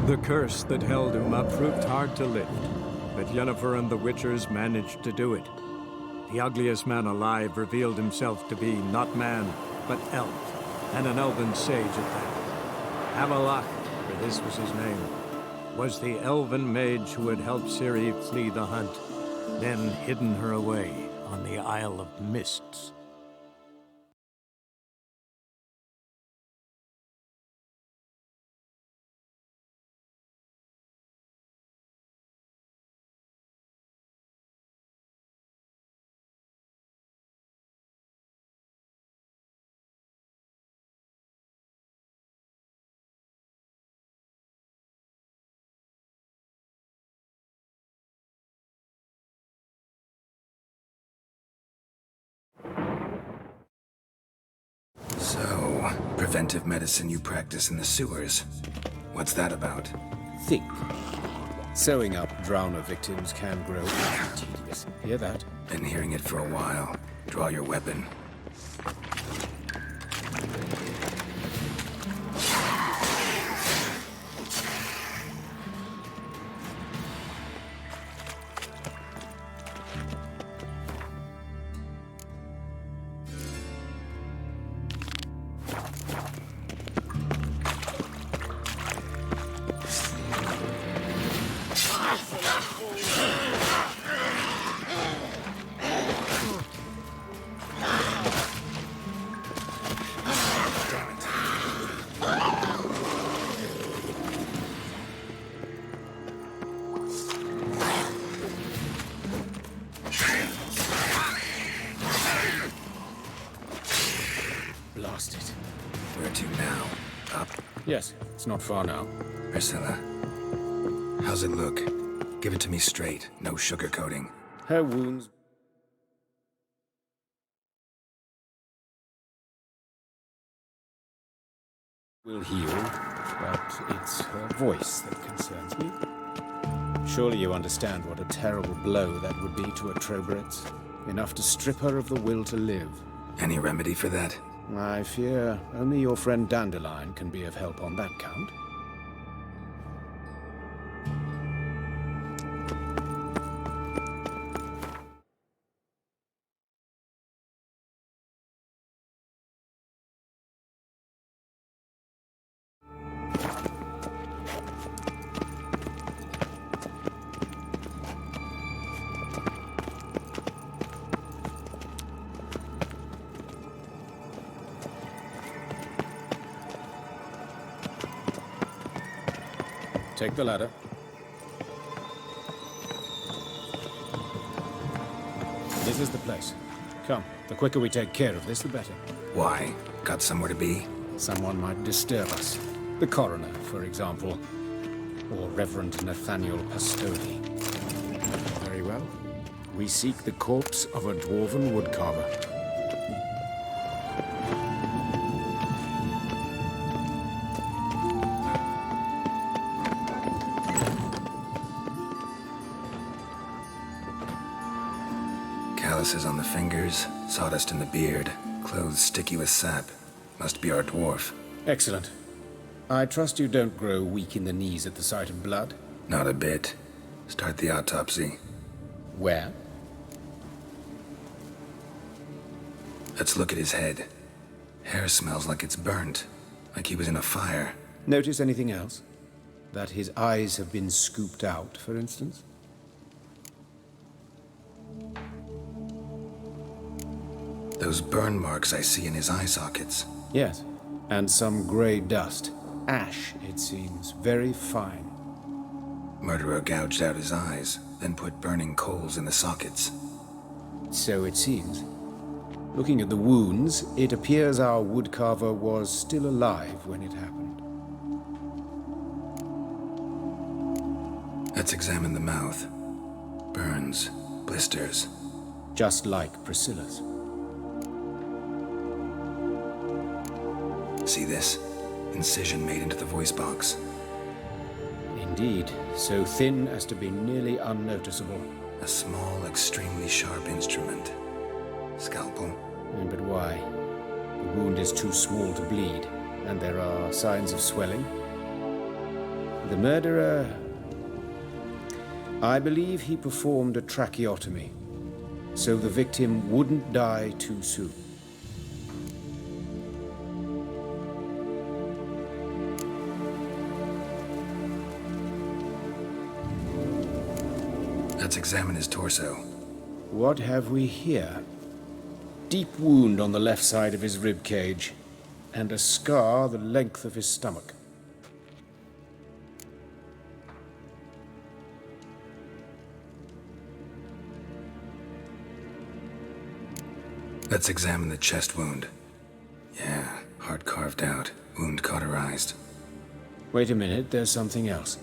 The curse that held him up proved hard to lift, but Yennefer and the Witchers managed to do it. The ugliest man alive revealed himself to be not man, but elf, and an elven sage at that. Avalok, for this was his name, was the elven mage who had helped Ciri flee the hunt, then hidden her away on the Isle of Mists. So, preventive medicine you practice in the sewers. What's that about? Think. Sewing up drowner victims can grow tedious. Hear that? Been hearing it for a while. Draw your weapon. Blast it. Where to now? Up? Yes, it's not far now. Priscilla. How's it look? Give it to me straight, no sugarcoating. Her wounds... will heal, but it's her voice that concerns me. Surely you understand what a terrible blow that would be to a Trobritz. Enough to strip her of the will to live. Any remedy for that? I fear only your friend Dandelion can be of help on that count. Take the ladder. This is the place. Come, the quicker we take care of this, the better. Why? Got somewhere to be? Someone might disturb us. The coroner, for example. Or Reverend Nathaniel Pastoni. Very well. We seek the corpse of a dwarven woodcarver. Calluses on the fingers, sawdust in the beard, clothes sticky with sap. Must be our dwarf. Excellent. I trust you don't grow weak in the knees at the sight of blood. Not a bit. Start the autopsy. Where? Let's look at his head. Hair smells like it's burnt, like he was in a fire. Notice anything else? That his eyes have been scooped out, for instance? Those burn marks I see in his eye sockets. Yes, and some gray dust. Ash, it seems. Very fine. Murderer gouged out his eyes, then put burning coals in the sockets. So it seems. Looking at the wounds, it appears our woodcarver was still alive when it happened. Let's examine the mouth. Burns, blisters. Just like Priscilla's. See this? Incision made into the voice box. Indeed, so thin as to be nearly unnoticeable. A small, extremely sharp instrument. Scalpel. But why? The wound is too small to bleed, and there are signs of swelling. The murderer... I believe he performed a tracheotomy, so the victim wouldn't die too soon. Let's examine his torso. What have we here? Deep wound on the left side of his rib cage, and a scar the length of his stomach. Let's examine the chest wound. Yeah, heart carved out, wound cauterized. Wait a minute, there's something else.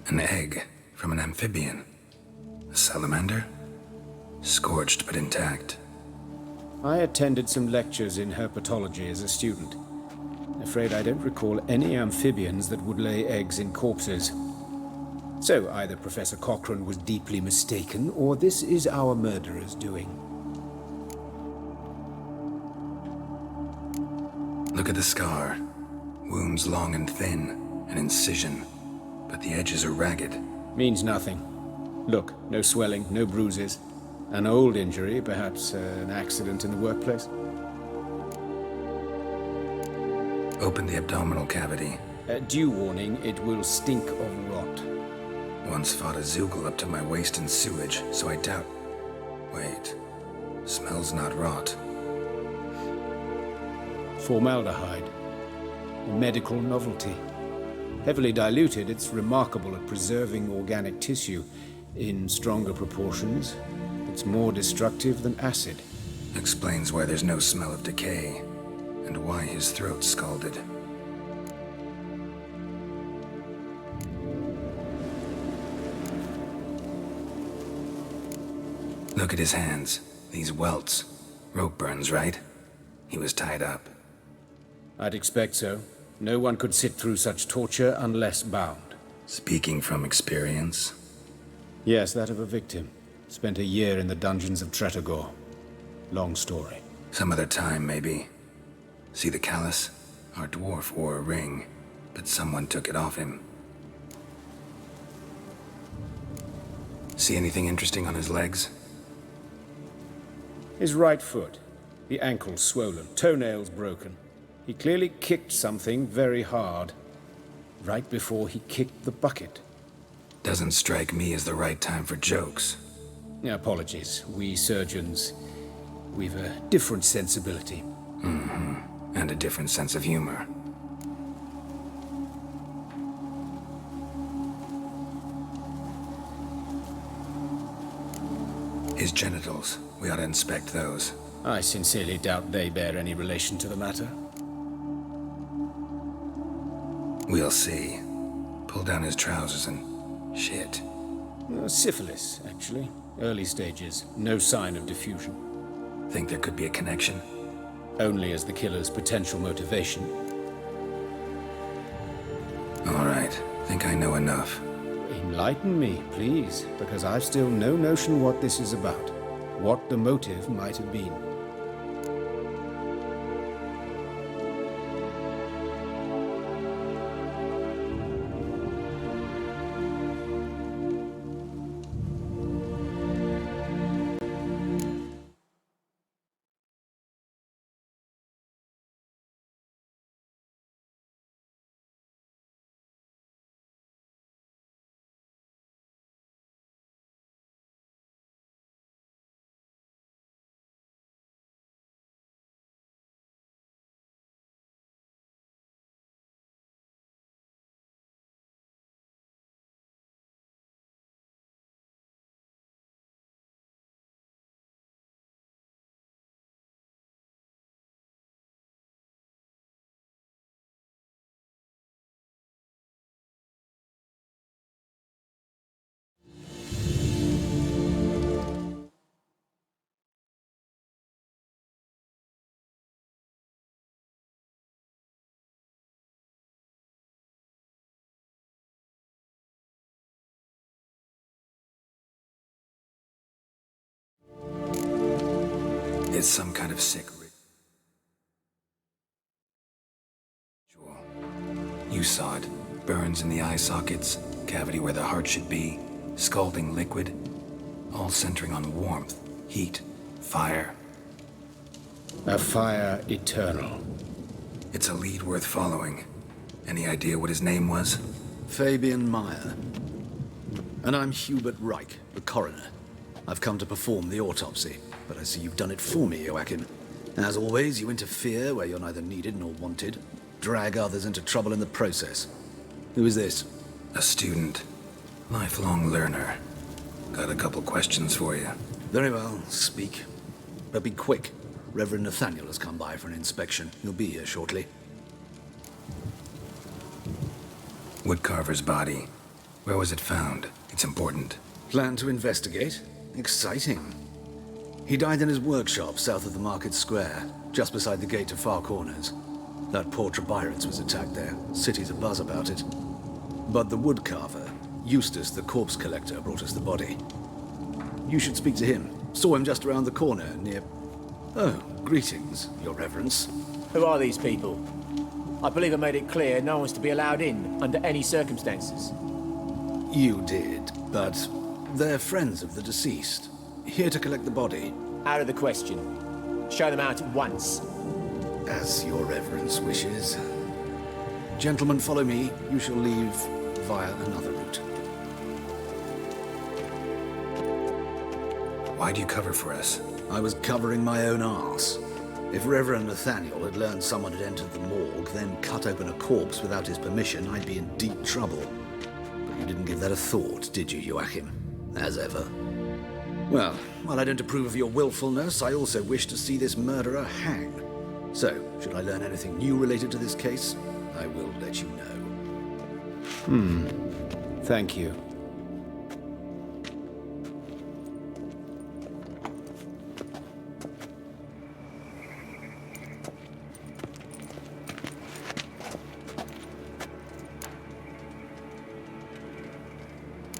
An egg from an amphibian. A salamander? Scorched but intact. I attended some lectures in herpetology as a student. Afraid I don't recall any amphibians that would lay eggs in corpses. So either Professor Cochrane was deeply mistaken, or this is our murderer's doing. Look at the scar. Wounds long and thin, an incision. But the edges are ragged. Means nothing. Look, no swelling, no bruises. An old injury, perhaps an accident in the workplace. Open the abdominal cavity. Due warning, it will stink of rot. Once fought a Zoogle up to my waist in sewage, so I doubt... Wait. Smells not rot. Formaldehyde. A medical novelty. Heavily diluted, it's remarkable at preserving organic tissue. In stronger proportions, it's more destructive than acid. Explains why there's no smell of decay, and why his throat's scalded. Look at his hands. These welts. Rope burns, right? He was tied up. I'd expect so. No one could sit through such torture unless bound. Speaking from experience? Yes, that of a victim. Spent a year in the dungeons of Tretogor. Long story. Some other time, maybe. See the callus? Our dwarf wore a ring, but someone took it off him. See anything interesting on his legs? His right foot. The ankle swollen, toenails broken. He clearly kicked something very hard. Right before he kicked the bucket. Doesn't strike me as the right time for jokes. Apologies. We surgeons, we've a different sensibility. And a different sense of humor. His genitals. We ought to inspect those. I sincerely doubt they bear any relation to the matter. We'll see. Pull down his trousers and... shit. Syphilis, actually. Early stages. No sign of diffusion. Think there could be a connection? Only as the killer's potential motivation. All right. Think I know enough. Enlighten me, please, because I've still no notion what this is about. What the motive might have been. It's some kind of sick ritual. You saw it. Burns in the eye sockets, cavity where the heart should be, scalding liquid, all centering on warmth, heat, fire. A fire eternal. It's a lead worth following. Any idea what his name was? Fabian Meyer. And I'm Hubert Reich, the coroner. I've come to perform the autopsy, but I see you've done it for me, Joachim. As always, you interfere where you're neither needed nor wanted. Drag others into trouble in the process. Who is this? A student. Lifelong learner. Got a couple questions for you. Very well, speak. But be quick. Reverend Nathaniel has come by for an inspection. He'll be here shortly. Woodcarver's body. Where was it found? It's important. Plan to investigate? Exciting. He died in his workshop south of the market square, just beside the gate to Far Corners. That poor Trebyritz was attacked there. City's abuzz about it. But the woodcarver, Eustace the corpse collector, brought us the body. You should speak to him. Saw him just around the corner near... Oh, greetings, Your Reverence. Who are these people? I believe I made it clear no one's to be allowed in under any circumstances. You did, but they're friends of the deceased. Here to collect the body. Out of the question. Show them out at once. As Your Reverence wishes. Gentlemen, follow me. You shall leave via another route. Why'd you cover for us? I was covering my own arse. If Reverend Nathaniel had learned someone had entered the morgue, then cut open a corpse without his permission, I'd be in deep trouble. But you didn't give that a thought, did you, Joachim? As ever. Well, while I don't approve of your willfulness, I also wish to see this murderer hang. So, should I learn anything new related to this case, I will let you know. Thank you.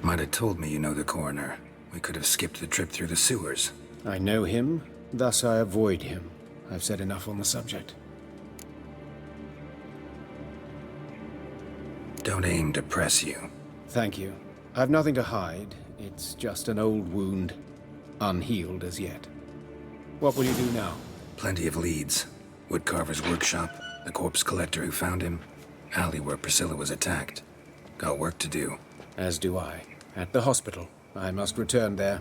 Might have told me you know the coroner. We could have skipped the trip through the sewers. I know him, thus I avoid him. I've said enough on the subject. Don't aim to press you. Thank you. I've nothing to hide. It's just an old wound, unhealed as yet. What will you do now? Plenty of leads. Woodcarver's workshop, the corpse collector who found him, alley where Priscilla was attacked. Got work to do. As do I. At the hospital. I must return there.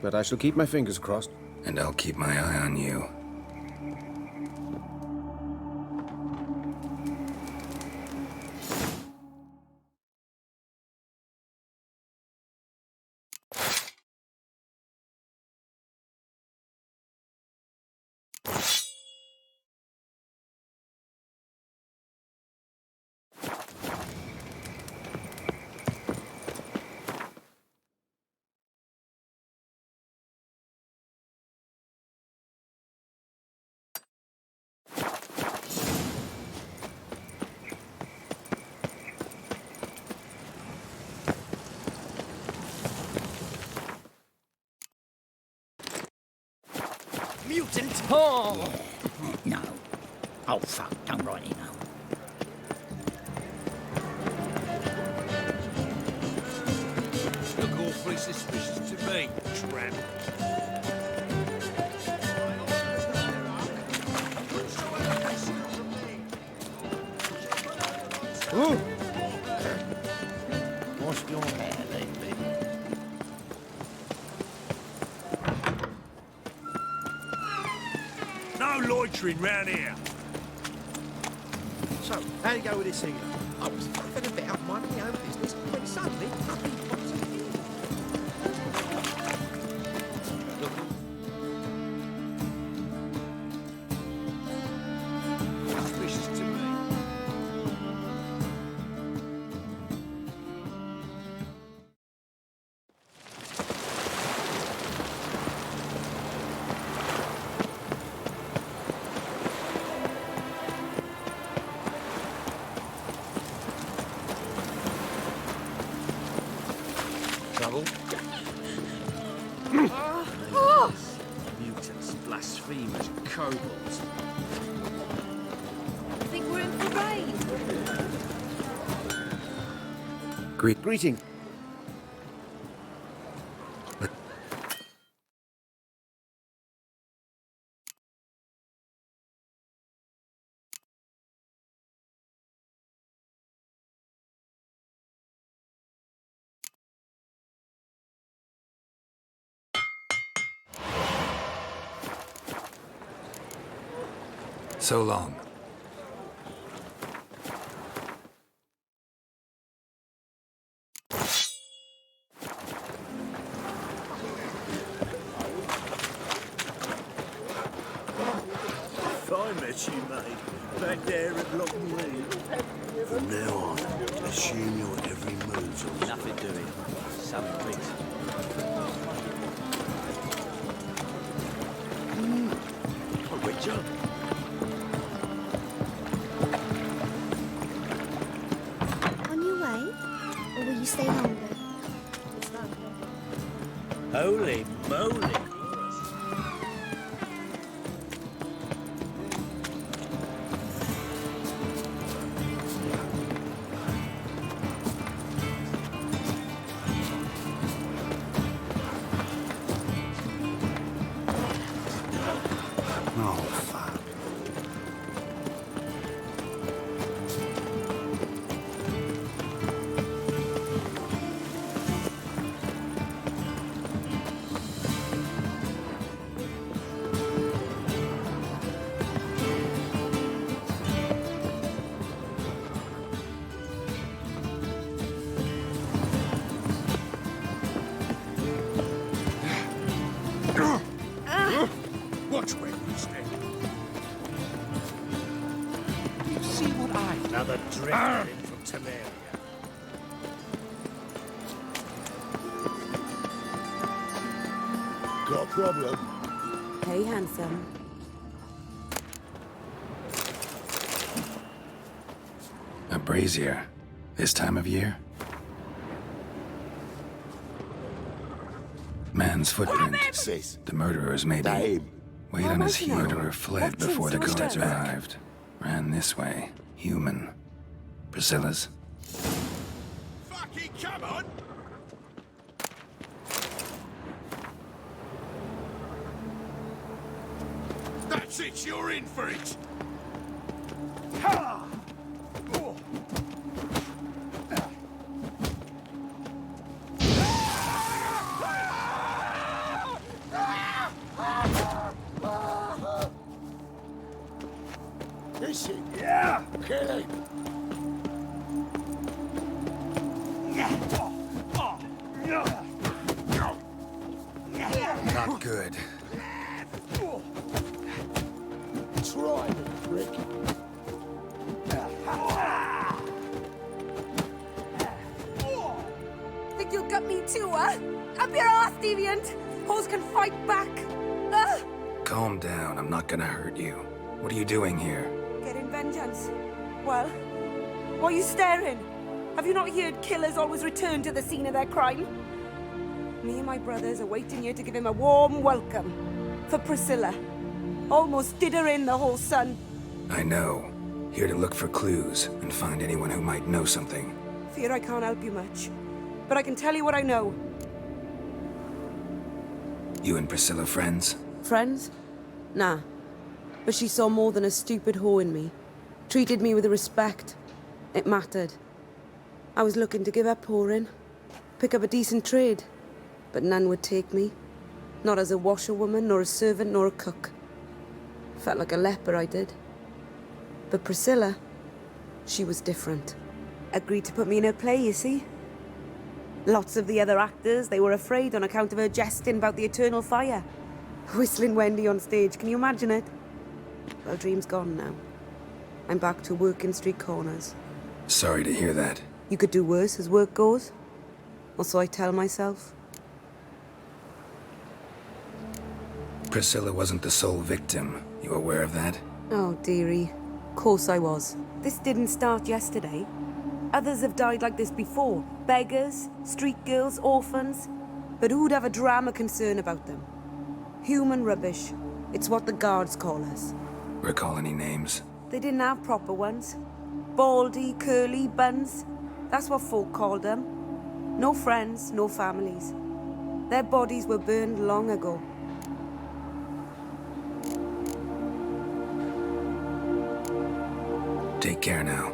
But I shall keep my fingers crossed. And I'll keep my eye on you. Mutant! Oh! No. Oh, fuck. Don't write email. Look awfully suspicious to me, tramp. Ooh! Wash your hair, baby. No loitering round here. So, how do you go with this healer? I was fucking a bit out minding my own business when suddenly nothing pops in here. Suspicious to me. Trouble? Mutants, blasphemy. kobolds. I think we're in for rain. Greeting. So long. I met you, mate. Back there at Lockney. From now on, assume your every move's on. Nothing doing. Some twigs. A witcher? On your way? Or will you stay longer? Holy moly. Oh, fuck. Watch where you step. You see what I... Another drifter in from Temeria. Got a problem? Hey, handsome. A brazier. This time of year? Man's footprint. Sis. The murderer's maybe. Babe. Weight on his heel. Murderer fled before the guards arrived. Ran this way. Human. Priscilla's. Fucking come on! That's it, you're in for it! Ha! Oh. Is it? Yeah! Kill him! Not good. Try me, prick. Think you'll gut me too, huh? Up your ass, deviant! Hoes can fight back! Ugh! Calm down. I'm not gonna hurt you. What are you doing here? Getting vengeance. Well, why are you staring? Have you not heard killers always return to the scene of their crime? Me and my brothers are waiting here to give him a warm welcome. For Priscilla. Almost did her in, the whole son. I know. Here to look for clues and find anyone who might know something. Fear I can't help you much. But I can tell you what I know. You and Priscilla friends? Friends? Nah. But she saw more than a stupid whore in me. Treated me with respect. It mattered. I was looking to give up whoring. Pick up a decent trade. But none would take me. Not as a washerwoman, nor a servant, nor a cook. Felt like a leper, I did. But Priscilla, she was different. Agreed to put me in her play, you see? Lots of the other actors, they were afraid on account of her jesting about the eternal fire. Whistling Wendy on stage, can you imagine it? Well, dream's gone now. I'm back to working street corners. Sorry to hear that. You could do worse as work goes. Or so I tell myself. Priscilla wasn't the sole victim. You aware of that? Oh, dearie. Course I was. This didn't start yesterday. Others have died like this before. Beggars, street girls, orphans. But who'd have a drama concern about them? Human rubbish. It's what the guards call us. Recall any names? They didn't have proper ones. Baldy, curly, buns. That's what folk called them. No friends, no families. Their bodies were burned long ago. Take care now.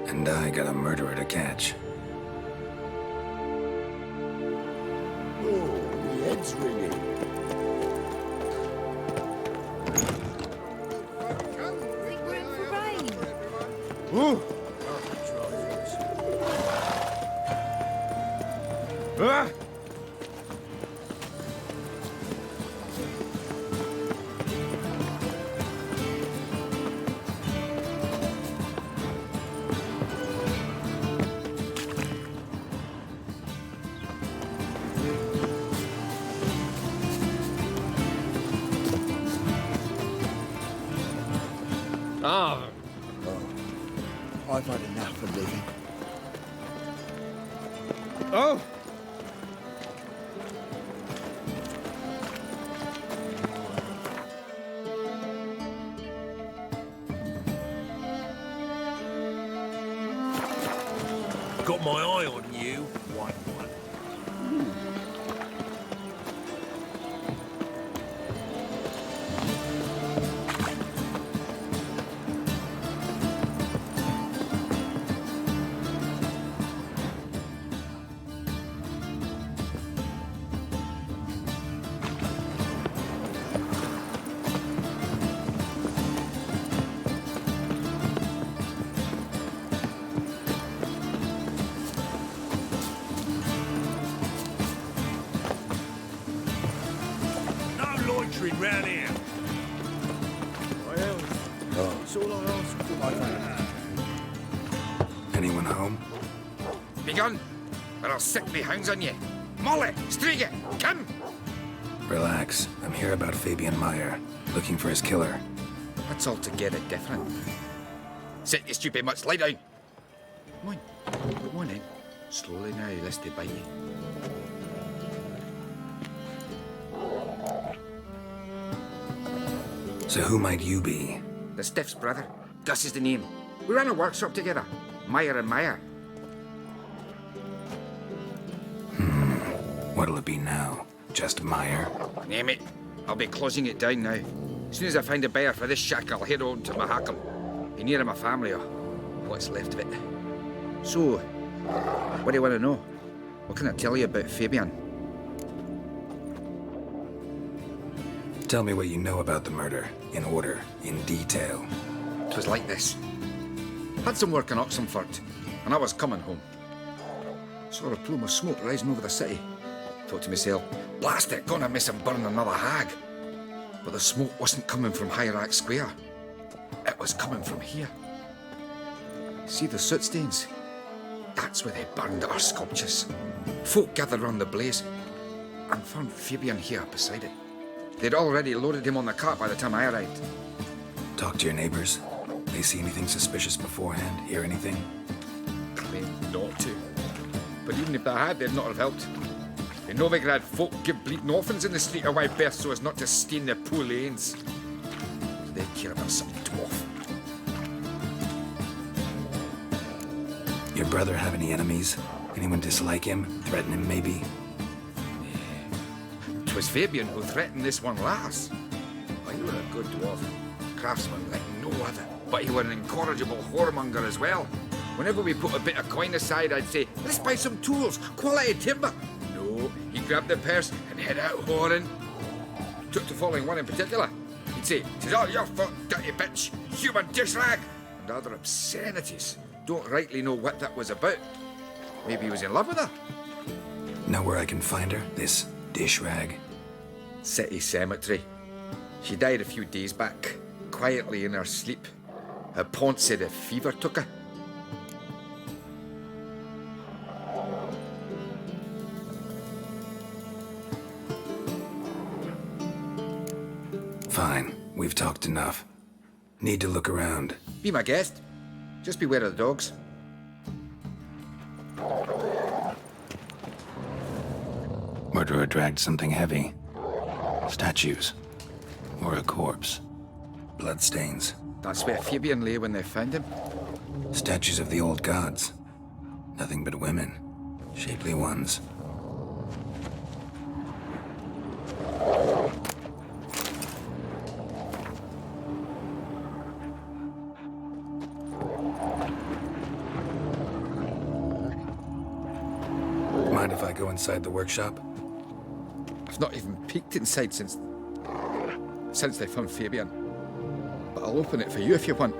And I got a murderer to catch. Oh, the head's ringing. We're in for rain. Ooh! Ah! Ah! I've had enough of living. Oh! Got my eye on you, white one. No loitering round here. That's all I ask for. Anyone home? Begun, or I'll sick me hounds on you. Molly, Striga, come! Relax. I'm here about Fabian Meyer, looking for his killer. That's altogether different. Sit, you stupid mutts, lie down. Come on then. Slowly now, lest they bite you. So who might you be? The Stiff's brother. Gus is the name. We ran a workshop together. Meyer and Meyer. What'll it be now? Just Meyer? Name it. I'll be closing it down now. As soon as I find a buyer for this shack, I'll head on to Mahakam. Be near my family, or what's left of it. So, what do you want to know? What can I tell you about Fabian? Tell me what you know about the murder, in order, in detail. It was like this. Had some work in Oxenford, and I was coming home. Saw a plume of smoke rising over the city. Thought to myself, blast it, gonna miss him burn another hag. But the smoke wasn't coming from Hierarch Square. It was coming from here. See the soot stains? That's where they burned our sculptures. Folk gathered round the blaze and found Fabian here beside it. They'd already loaded him on the cart by the time I arrived. Talk to your neighbors. They see anything suspicious beforehand? Hear anything? Claimed not to. But even if they had, they'd not have helped. In Novigrad, folk give bleeding orphans in the street a wide berth so as not to stain their poor lanes. They care about some dwarf. Your brother have any enemies? Anyone dislike him? Threaten him, maybe? 'Twas Fabian who threatened this one last. Oh, he were a good dwarf. Craftsman like no other. But he were an incorrigible whoremonger as well. Whenever we put a bit of coin aside, I'd say, let's buy some tools, quality timber. No, he grabbed the purse and head out whoring. Took to following one in particular. He'd say, "'Tis all your fault, dirty bitch, human dish rag," and other obscenities. Don't rightly know what that was about. Maybe he was in love with her. Know where I can find her? This dish rag? City cemetery. She died a few days back, quietly in her sleep. Her pont said a fever took her. Fine. We've talked enough. Need to look around. Be my guest. Just beware of the dogs. Murderer dragged something heavy. Statues. Or a corpse. Bloodstains. That's where Fabian lay when they found him. Statues of the old gods. Nothing but women. Shapely ones. Mind if I go inside the workshop? I've not even peeked inside since they found Fabian. But I'll open it for you if you want.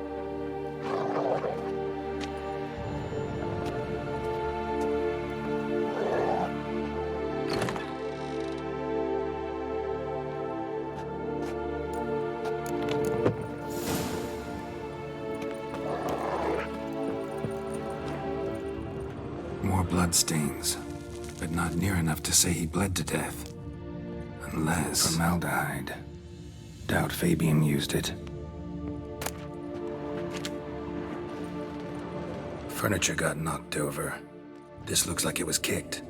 More bloodstains, but not near enough to say he bled to death. Unless formaldehyde. Doubt Fabian used it. Furniture got knocked over. This looks like it was kicked.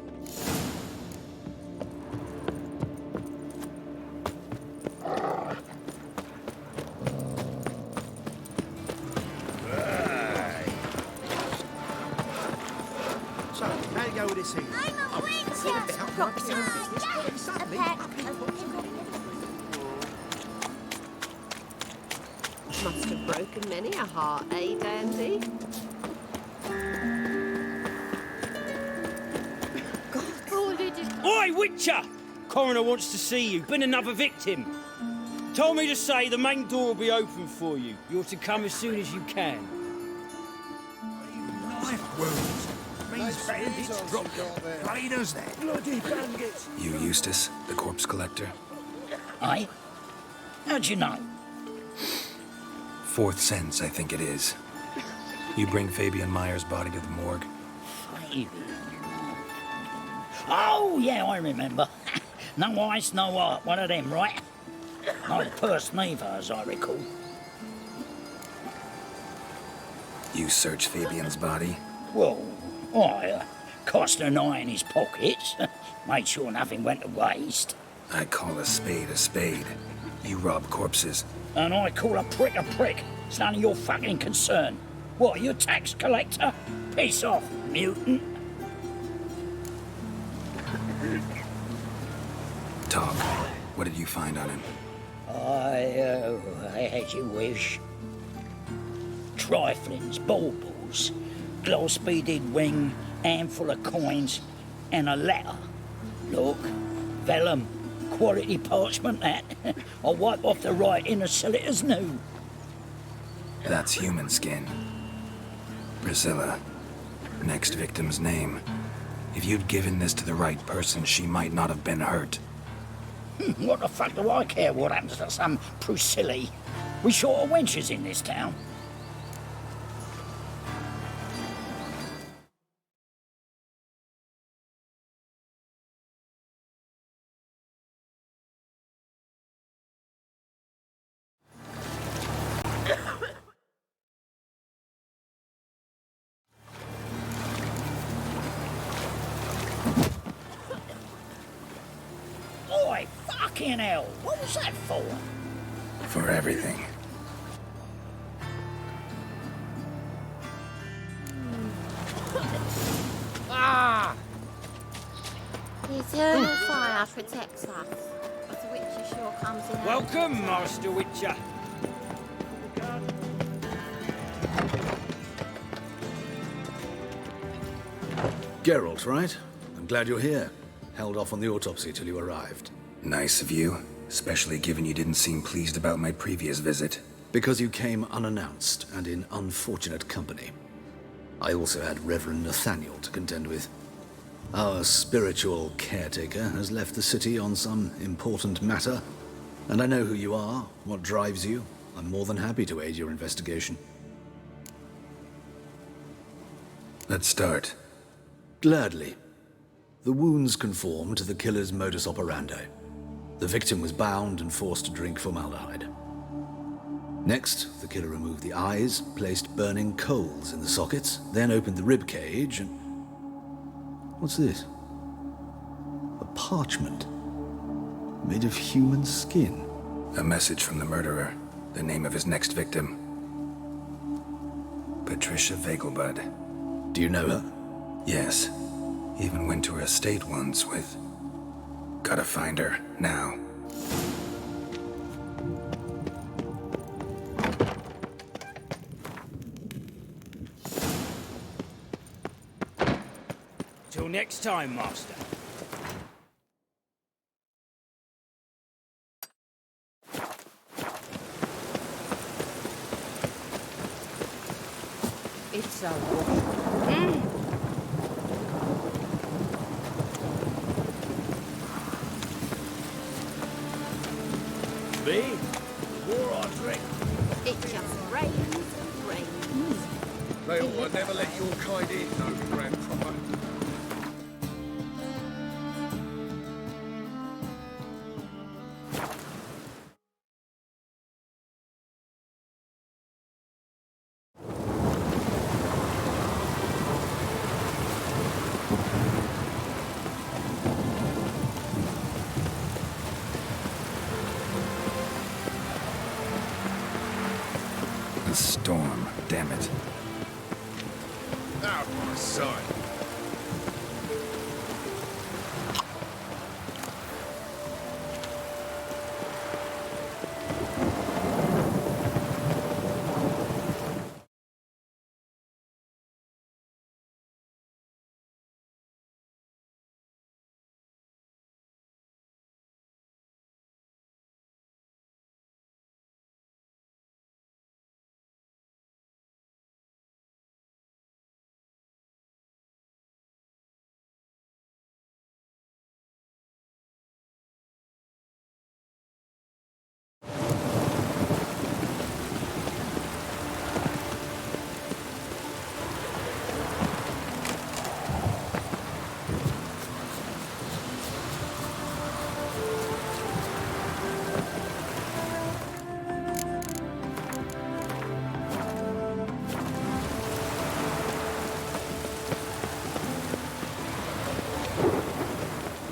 So, how you go with this thing? I'm a witch! Suddenly, Must have broken many a heart, eh, Dandy? Oi, Witcher! Coroner wants to see you. Been another victim. Told me to say the main door will be open for you. You're to come as soon as you can. knife wounds. Means bandits drop raiders there. Bloody bandits. You Eustace, the corpse collector? Aye? How'd you know? Fourth sense, I think it is. You bring Fabian Meyer's body to the morgue. Fabian. Oh, yeah, I remember. No eyes, no heart. One of them, right? No purse neither, as I recall. You searched Fabian's body? Well, I cast an eye in his pockets. Made sure nothing went to waste. I call a spade a spade. You rob corpses. And I call a prick a prick. It's none of your fucking concern. What, you a tax collector? Piss off, mutant. Talk. What did you find on him? As you wish. Triflings, baubles, gloss-beaded ring, handful of coins, and a letter. Look, vellum, quality parchment, that. I'll wipe off the writing and sell it as new. That's human skin. Priscilla. Next victim's name. If you'd given this to the right person, she might not have been hurt. What the fuck do I care what happens to some Priscilla? We short of wenches in this town. Oi, fucking hell, what was that for? For everything. Ah! The eternal fire protects us, but the witcher sure comes in. Welcome, Master Witcher. Geralt, right? I'm glad you're here. Held off on the autopsy till you arrived. Nice of you, especially given you didn't seem pleased about my previous visit. Because you came unannounced and in unfortunate company. I also had Reverend Nathaniel to contend with. Our spiritual caretaker has left the city on some important matter, and I know who you are, what drives you. I'm more than happy to aid your investigation. Let's start. Gladly. The wounds conform to the killer's modus operandi. The victim was bound and forced to drink formaldehyde. Next, the killer removed the eyes, placed burning coals in the sockets, then opened the rib cage and... What's this? A parchment. Made of human skin. A message from the murderer. The name of his next victim. Patricia Vegelbud. Do you know her? Yes. Even went to her estate once with... Gotta find her, now. Till next time, Master. It's a wash. Me? More I drink. It just rains and rains. They'll never let your kind in, no grand proper. A storm, damn it. Out my sight.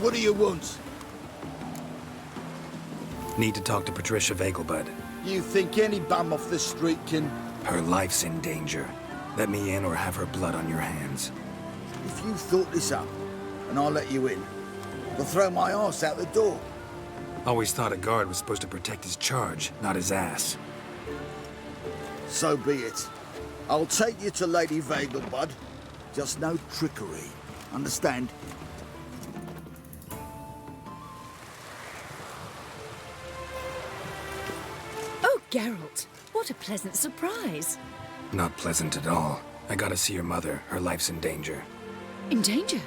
What do you want? Need to talk to Patricia Vegelbud. You think any bum off the street can... Her life's in danger. Let me in or have her blood on your hands. If you thought this up, and I'll let you in, I'll throw my ass out the door. Always thought a guard was supposed to protect his charge, not his ass. So be it. I'll take you to Lady Vegelbud. Just no trickery. Understand? Oh, Geralt, what a pleasant surprise. Not pleasant at all. I gotta see your mother. Her life's in danger. In danger?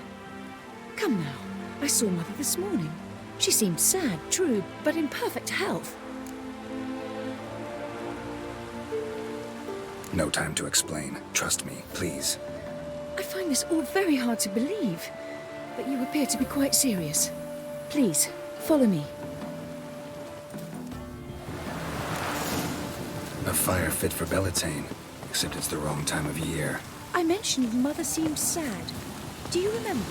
Come now. I saw Mother this morning. She seemed sad, true, but in perfect health. No time to explain. Trust me, please. I find this all very hard to believe, but you appear to be quite serious. Please, follow me. A fire fit for Bellatane, except it's the wrong time of year. I mentioned Mother seemed sad. Do you remember?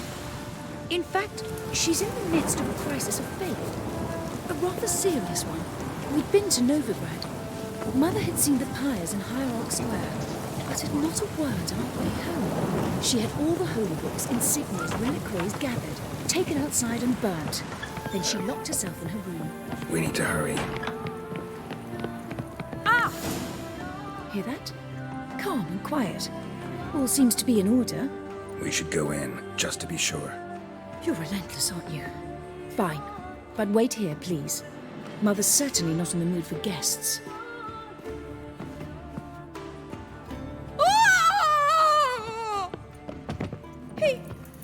In fact, she's in the midst of a crisis of faith. A rather serious one. We'd been to Novigrad. Mother had seen the pyres in Hierarch Square, uttered not a word on our way home. She had all the holy books, insignias, reliquaries gathered, taken outside and burnt. Then she locked herself in her room. We need to hurry. Ah! Hear that? Calm and quiet. All seems to be in order. We should go in, just to be sure. You're relentless, aren't you? Fine. But wait here, please. Mother's certainly not in the mood for guests.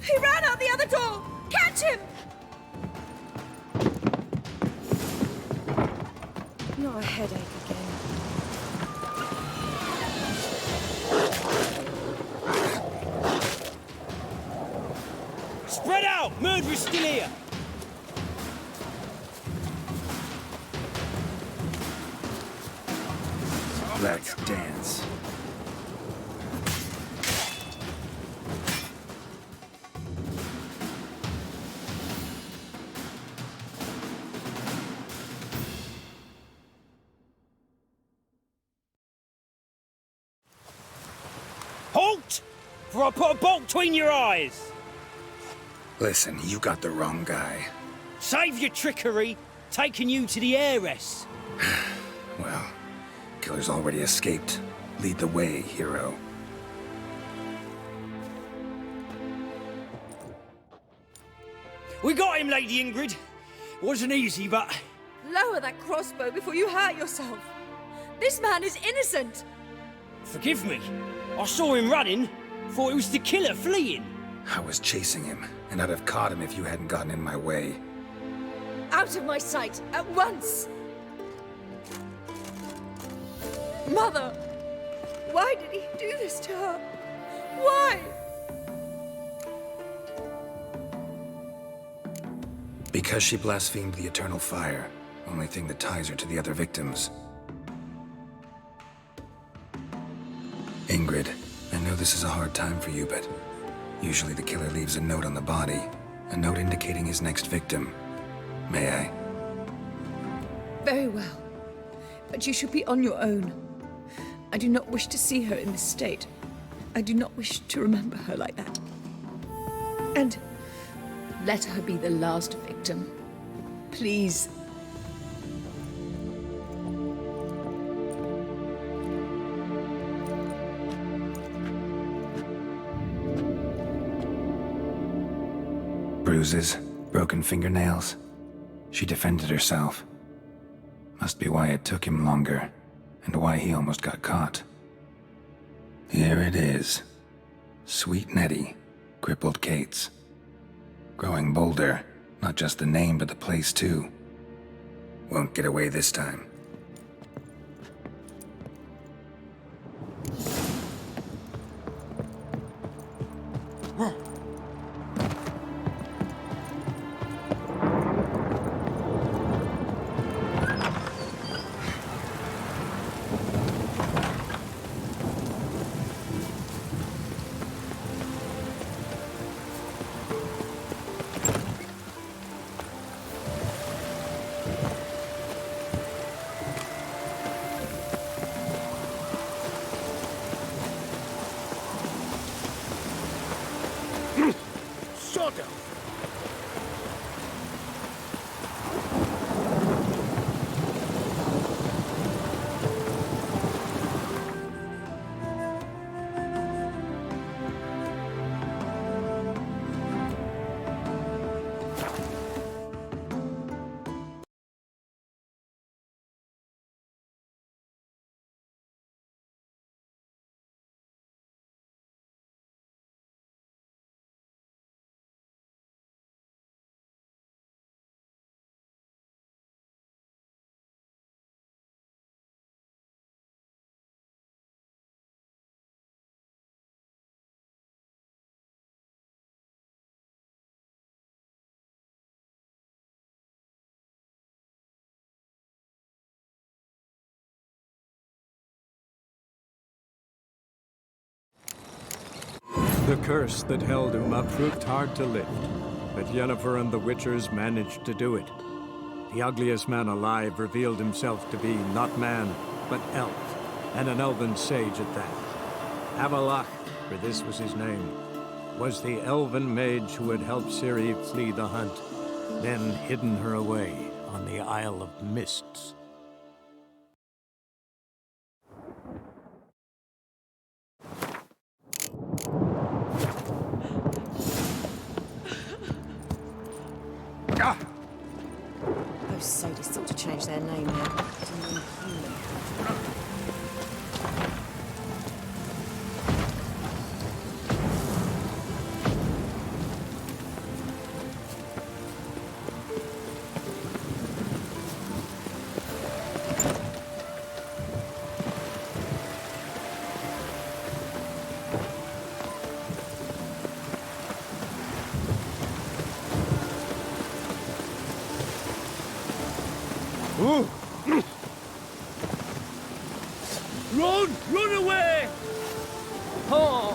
He ran out the other door! Catch him! Not a headache again. Spread out! Murderer's still here! Let's dance. before I put a bolt between your eyes. Listen, you got the wrong guy. Save your trickery, taking you to the heiress. Well, killer's already escaped. Lead the way, hero. We got him, Lady Ingrid. Wasn't easy, but... Lower that crossbow before you hurt yourself. This man is innocent. Forgive me. I saw him running. Thought it was the killer fleeing. I was chasing him, and I'd have caught him if you hadn't gotten in my way. Out of my sight, at once! Mother! Why did he do this to her? Why? Because she blasphemed the eternal fire. Only thing that ties her to the other victims. Ingrid, I know this is a hard time for you, but usually the killer leaves a note on the body. A note indicating his next victim. May I? Very well. But you should be on your own. I do not wish to see her in this state. I do not wish to remember her like that. And let her be the last victim. Please. Bruises, broken fingernails. She defended herself. Must be why it took him longer, and why he almost got caught. Here it is. Sweet Nettie, crippled Kate's. Growing bolder, not just the name but the place too. Won't get away this time. The curse that held Uma proved hard to lift, but Yennefer and the Witchers managed to do it. The ugliest man alive revealed himself to be not man, but elf, and an elven sage at that. Avalach, for this was his name, was the elven mage who had helped Ciri flee the hunt, then hidden her away on the Isle of Mists. Those sadists ought to change their name now to non-human. Run! Run away! Oh,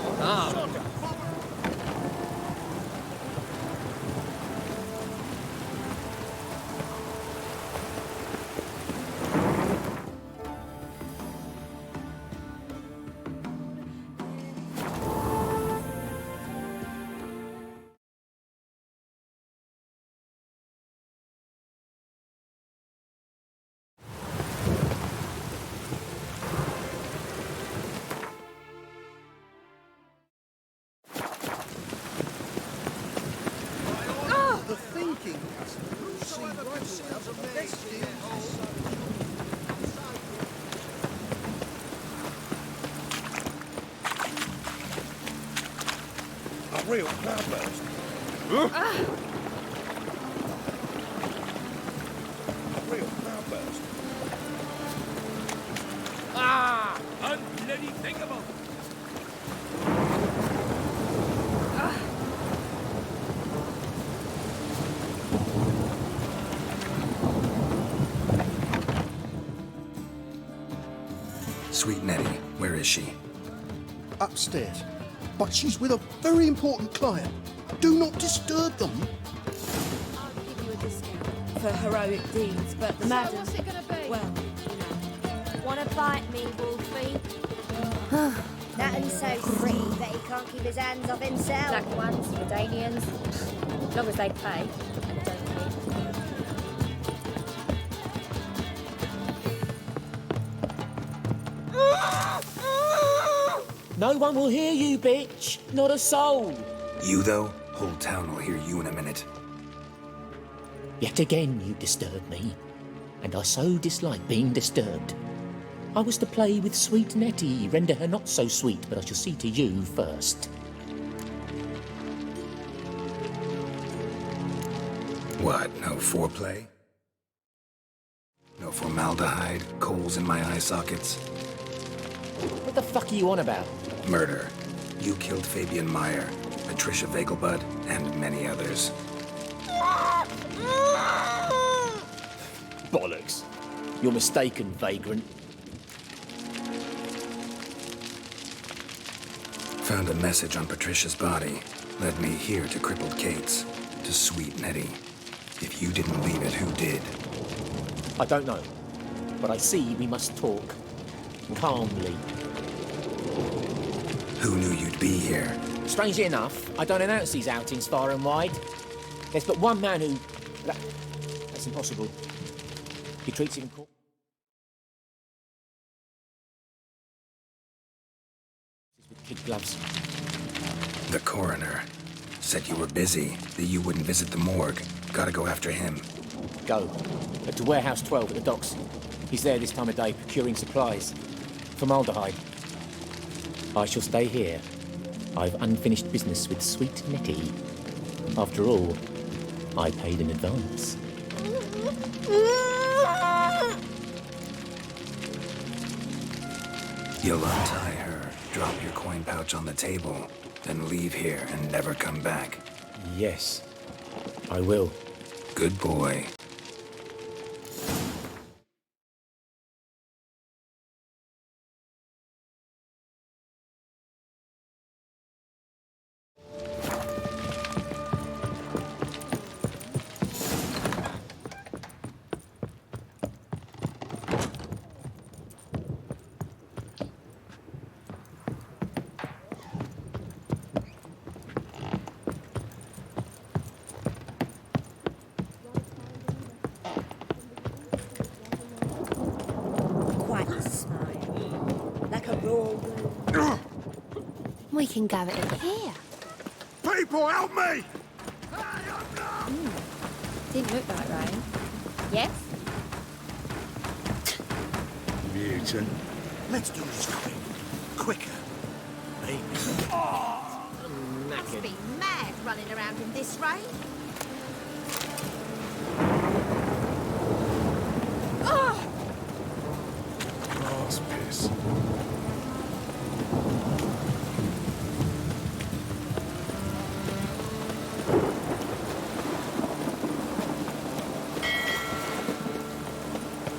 A real cloudburst. A real cloudburst. Ah! Unbloody thinkable! Sweet Nettie, where is she? Upstairs. But she's with a very important client. Do not disturb them. I'll give you a discount for heroic deeds, but the madam... what's it gonna be? Well, Wanna bite me, Wolfie? Nathan's so free that he can't keep his hands off himself. Black ones, Redanians. As long as they pay. And don't No one will hear you, bitch. Not a soul. You, though? Whole town will hear you in a minute. Yet again you disturb me, and I so dislike being disturbed. I was to play with sweet Nettie, render her not so sweet, but I shall see to you first. What, no foreplay? No formaldehyde, coals in my eye sockets? What the fuck are you on about? Murder. You killed Fabian Meyer, Patricia Vegelbud, and many others. Bollocks. You're mistaken, vagrant. Found a message on Patricia's body. Led me here to crippled Kate's. To sweet Nettie. If you didn't leave it, who did? I don't know, but I see we must talk. Calmly. Who knew you'd be here? Strangely enough, I don't announce these outings far and wide. There's but one man who... That's impossible. He treats it in court. With kid gloves. The coroner said you were busy, that you wouldn't visit the morgue. Gotta go after him. Go. To Warehouse 12 at the docks. He's there this time of day, procuring supplies. Formaldehyde. I shall stay here. I've unfinished business with sweet Nettie. After all, I paid in advance. You'll untie her, drop your coin pouch on the table, then leave here and never come back. Yes, I will. Good boy. We can go at it here. People, help me! Didn't look like rain. Yes? Mutant. Let's do this quick. Quicker. Maybe. Oh, Must be mad running around in this rain. Oh! Grass piss.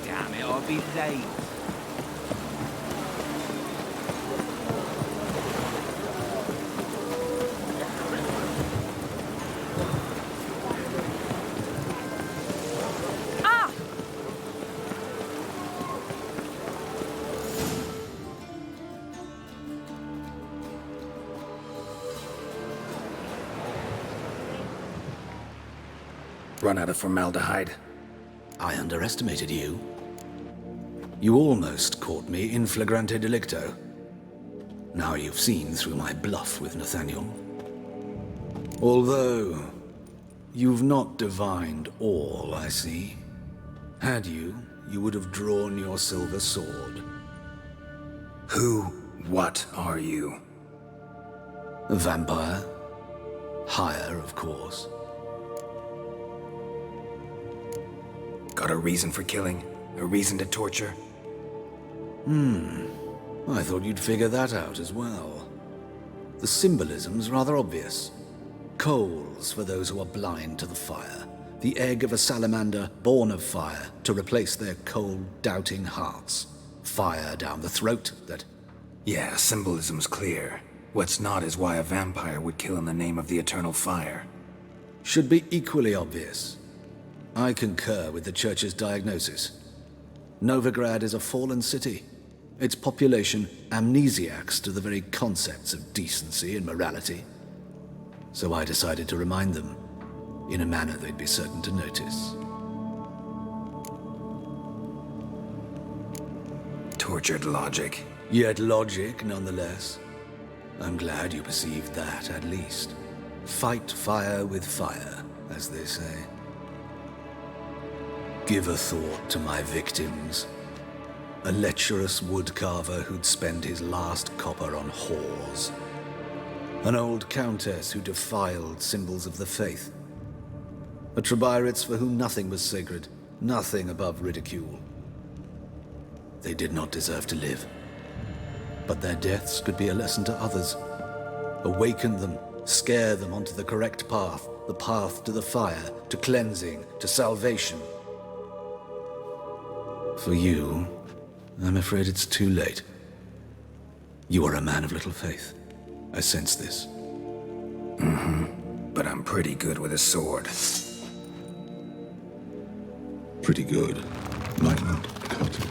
Damn it, I'll be late. Run out of formaldehyde. I underestimated you. You almost caught me in flagrante delicto. Now you've seen through my bluff with Nathaniel. Although, You've not divined all, I see. Had you, you would have drawn your silver sword. What are you? A vampire. Higher, of course. Got a reason for killing? A reason to torture? I thought you'd figure that out as well. The symbolism's rather obvious. Coals for those who are blind to the fire. The egg of a salamander born of fire to replace their cold, doubting hearts. Fire down the throat that... Yeah, symbolism's clear. What's not is why a vampire would kill in the name of the eternal fire. Should be equally obvious. I concur with the Church's diagnosis. Novigrad is a fallen city. Its population amnesiacs to the very concepts of decency and morality. So I decided to remind them, in a manner they'd be certain to notice. Tortured logic. Yet logic, nonetheless. I'm glad you perceived that, at least. Fight fire with fire, as they say. Give a thought to my victims. A lecherous woodcarver who'd spend his last copper on whores. An old countess who defiled symbols of the faith. A Trebirates for whom nothing was sacred, nothing above ridicule. They did not deserve to live. But their deaths could be a lesson to others. Awaken them, scare them onto the correct path, the path to the fire, to cleansing, to salvation. For you, I'm afraid it's too late. You are a man of little faith. I sense this. But I'm pretty good with a sword. Pretty good. Might not cut it.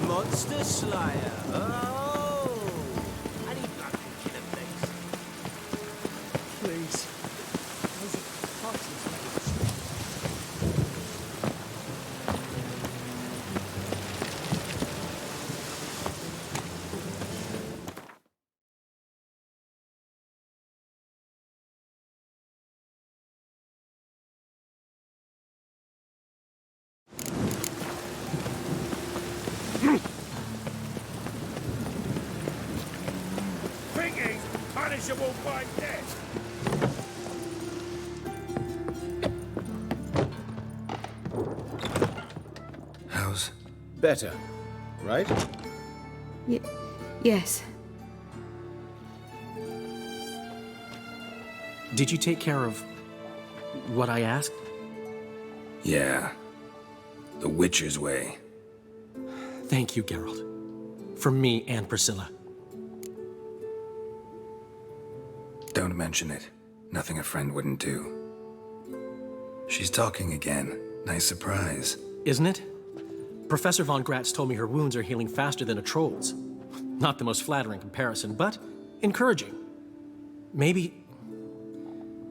Monster Slayer. Oh! I need blood for killing things. Please. Those are parties. Thinking punishable by death. How's... Better, right? Yes. Did you take care of what I asked? Yeah. The Witcher's way. Thank you, Geralt. From me and Priscilla. Don't mention it. Nothing a friend wouldn't do. She's talking again. Nice surprise. Isn't it? Professor von Gratz told me her wounds are healing faster than a troll's. Not the most flattering comparison, but encouraging. Maybe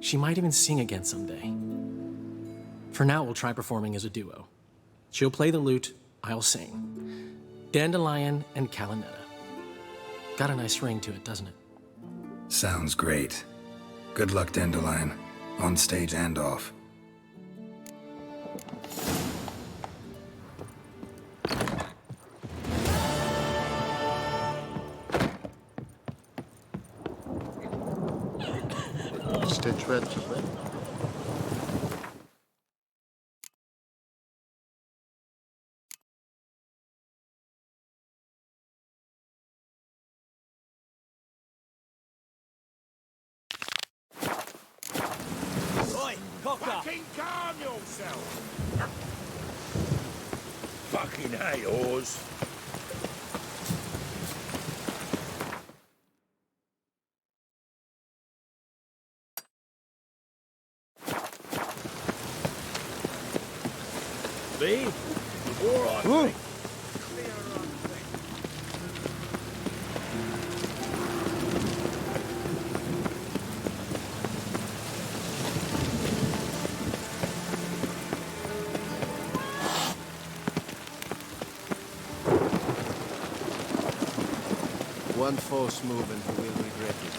she might even sing again someday. For now, we'll try performing as a duo. She'll play the lute, I'll sing. Dandelion and Calinetta. Got a nice ring to it, doesn't it? Sounds great. Good luck, Dandelion. On stage and off. Stage ready. Oi, cocker! Fucking calm yourself! Fucking hey, Oars. Me? All right, mate. One false move and you will regret it.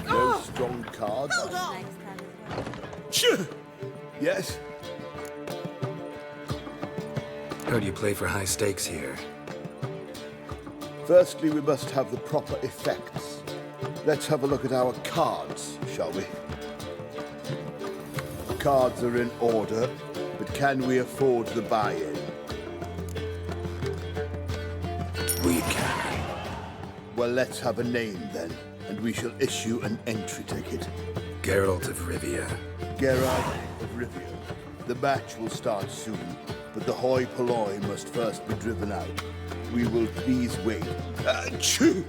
No strong cards. Yes? Heard you play for high stakes here. Firstly, we must have the proper effects. Let's have a look at our cards, shall we? The cards are in order, but can we afford the buy-in? We can. Well, let's have a name then, and we shall issue an entry ticket. Geralt of Rivia. Geralt of Rivia. The match will start soon, but the hoi polloi must first be driven out. We will please wait. Achoo!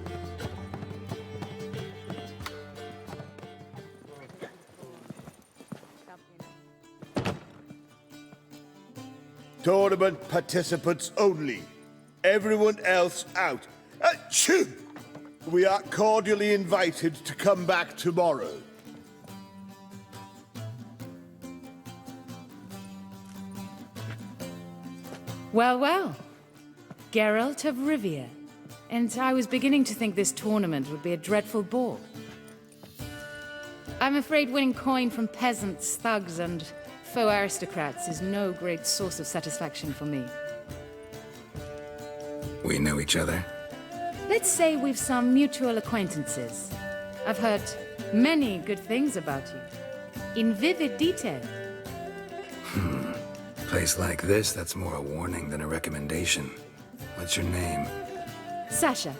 Tournament participants only. Everyone else out. Achoo! We are cordially invited to come back tomorrow. Well, well. Geralt of Rivia. And I was beginning to think this tournament would be a dreadful bore. I'm afraid winning coin from peasants, thugs, and faux aristocrats is no great source of satisfaction for me. We know each other? Let's say we've some mutual acquaintances. I've heard many good things about you. In vivid detail. Place like this, that's more a warning than a recommendation. What's your name? Sasha.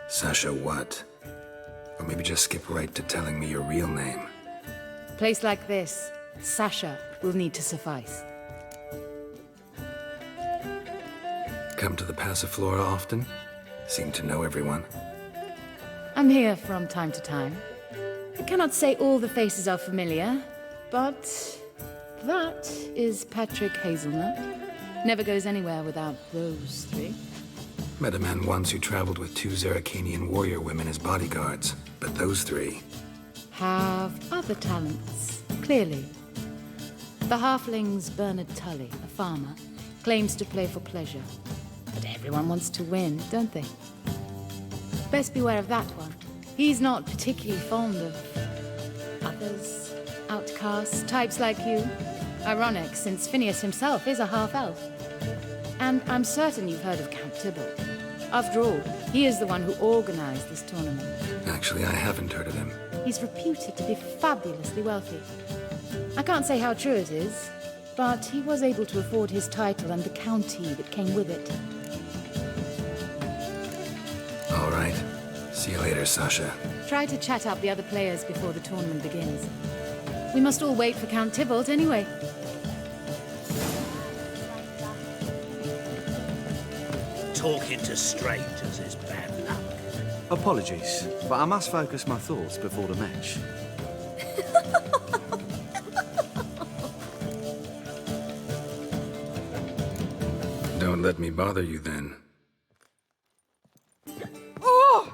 Sasha what? Or maybe just skip right to telling me your real name. Place like this, Sasha will need to suffice. Come to the Passiflora often? Seem to know everyone. I'm here from time to time. I cannot say all the faces are familiar, but that is Patrick Hazelnut. Never goes anywhere without those three. Met a man once who traveled with 2 Zeracanian warrior women as bodyguards, but those three... have other talents, clearly. The halfling's Bernard Tully, a farmer, claims to play for pleasure. But everyone wants to win, don't they? Best beware of that one. He's not particularly fond of others, outcasts, types like you. Ironic, since Phineas himself is a half-elf. And I'm certain you've heard of Count Tybalt. After all, he is the one who organized this tournament. Actually, I haven't heard of him. He's reputed to be fabulously wealthy. I can't say how true it is, but he was able to afford his title and the county that came with it. All right. See you later, Sasha. Try to chat up the other players before the tournament begins. We must all wait for Count Tybalt anyway. Talking to strangers is bad luck. Apologies, but I must focus my thoughts before the match. Don't let me bother you then. Oh!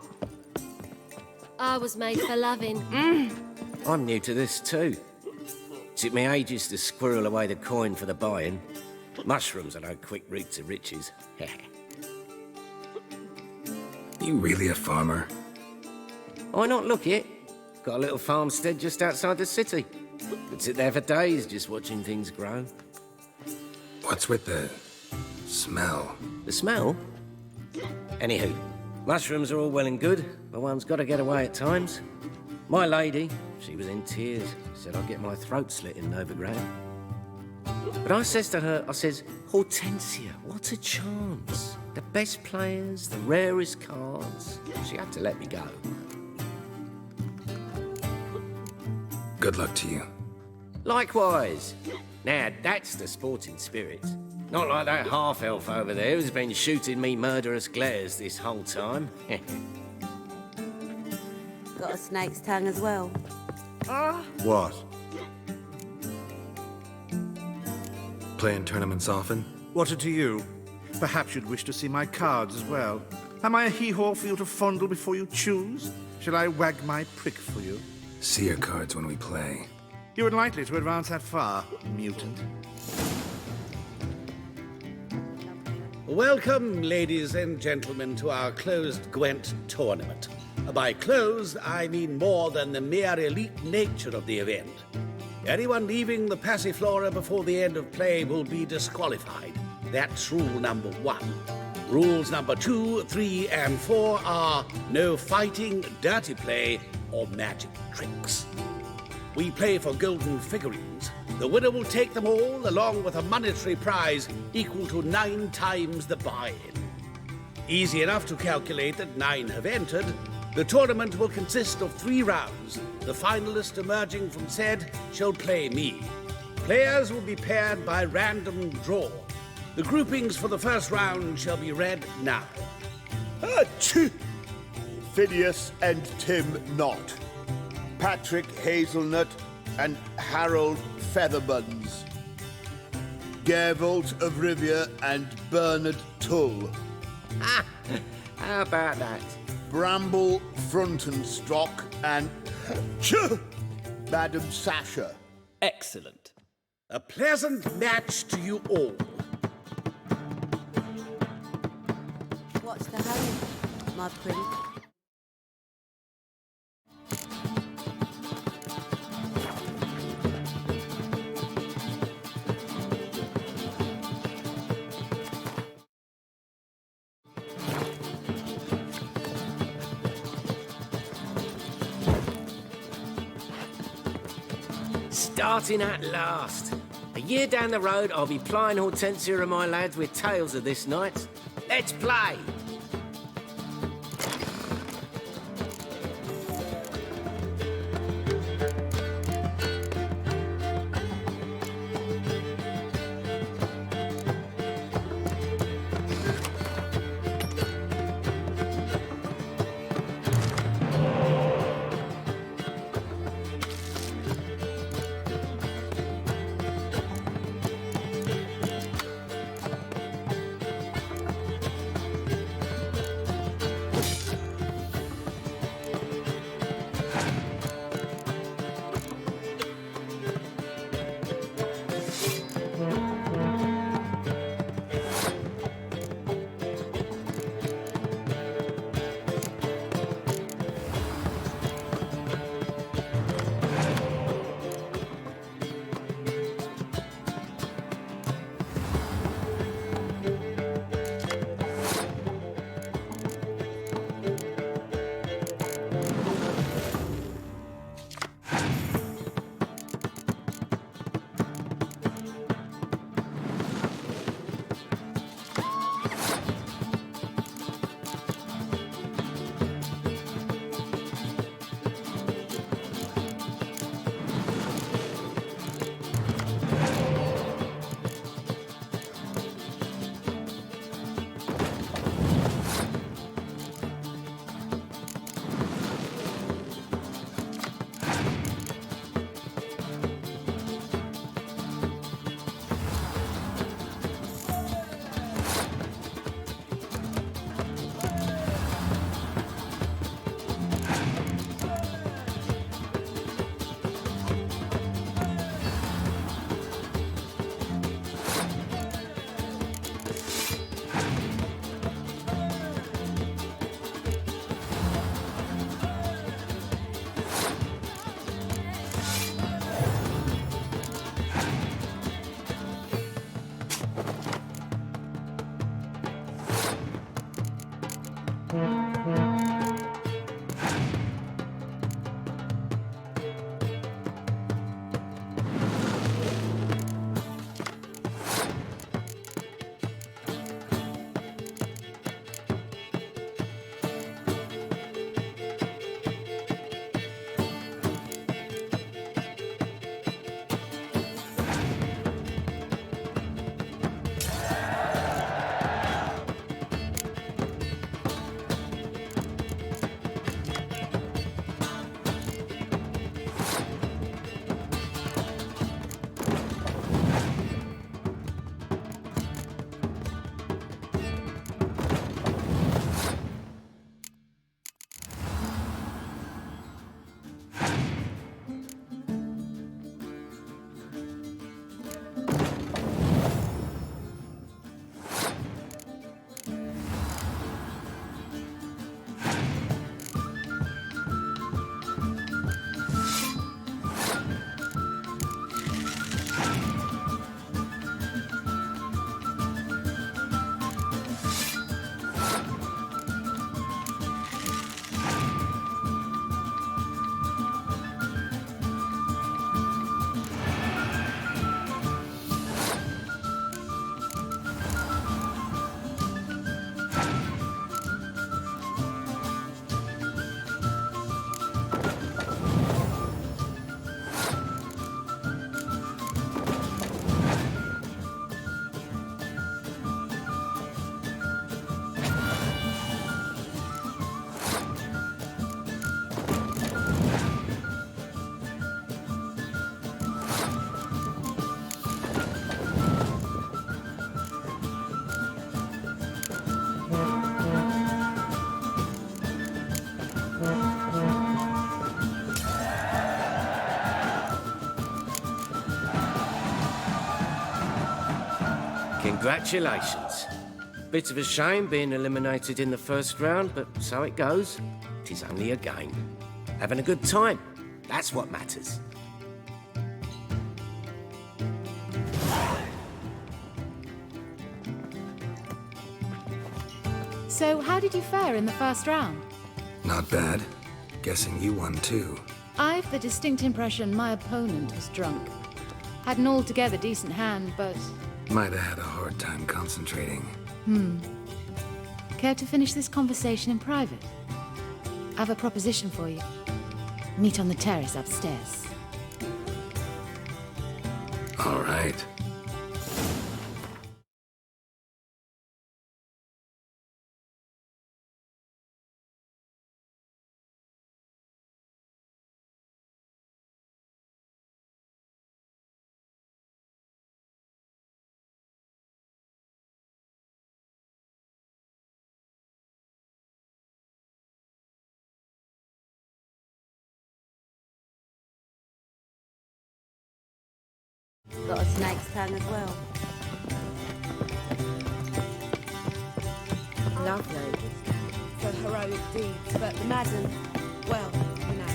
I was made for loving. I'm new to this too. Took me ages to squirrel away the coin for the buy-in. Mushrooms are no quick route to riches. You really a farmer? Why not look it? Got a little farmstead just outside the city. Could sit there for days just watching things grow. What's with the smell? The smell? Anywho, mushrooms are all well and good, but one's got to get away at times. My lady, she was in tears. Said I'd get my throat slit in Novigrad. But I says to her, I says, Hortensia, what a chance. The best players, the rarest cards. She had to let me go. Good luck to you. Likewise. Now, that's the sporting spirit. Not like that half-elf over there who's been shooting me murderous glares this whole time. Got a snake's tongue as well. What? Playing tournaments often? What to you? Perhaps you'd wish to see my cards as well. Am I a hee-haw for you to fondle before you choose? Shall I wag my prick for you? See your cards when we play. You would likely to advance that far, mutant. Welcome, ladies and gentlemen, to our closed Gwent tournament. By closed, I mean more than the mere elite nature of the event. Anyone leaving the Passiflora before the end of play will be disqualified. That's rule number 1. Rules number 2, 3, and 4 are no fighting, dirty play, or magic tricks. We play for golden figurines. The winner will take them all, along with a monetary prize equal to 9 times the buy-in. Easy enough to calculate that 9 have entered. The tournament will consist of 3 rounds. The finalist emerging from said shall play me. Players will be paired by random draw. The groupings for the first round shall be read now. Phineas and Tim Knott. Patrick Hazelnut and Harold Featherbuns. Gervalt of Rivia and Bernard Tull. How about that? Bramble Frontenstock and Madam Sasha. Excellent. A pleasant match to you all. What's the hurry, my pretty? Starting at last. A year down the road, I'll be plying Hortensia and my lads with tales of this night. Let's play! Congratulations. Bit of a shame being eliminated in the first round, but so it goes. 'Tis only a game. Having a good time, that's what matters. So, how did you fare in the first round? Not bad. Guessing you won too. I've the distinct impression my opponent was drunk. Had an altogether decent hand, but... Might have had a hard time concentrating. Care to finish this conversation in private? I've a proposition for you. Meet on the terrace upstairs. All right. Got a snake's tongue as well. Lovely. For heroic deeds, but the madam, well, you know.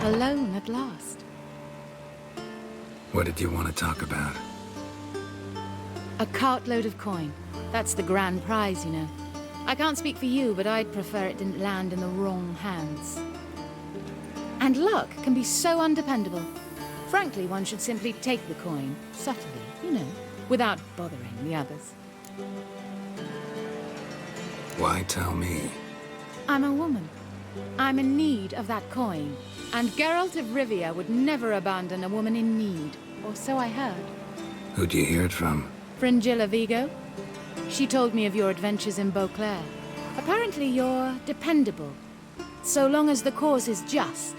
Alone at last. What did you want to talk about? A cartload of coin. That's the grand prize, you know. I can't speak for you, but I'd prefer it didn't land in the wrong hands. And luck can be so undependable. Frankly, one should simply take the coin, subtly, you know, without bothering the others. Why tell me? I'm a woman. I'm in need of that coin. And Geralt of Rivia would never abandon a woman in need, or so I heard. Who'd you hear it from? Fringilla Vigo. She told me of your adventures in Beauclair. Apparently you're dependable, so long as the cause is just.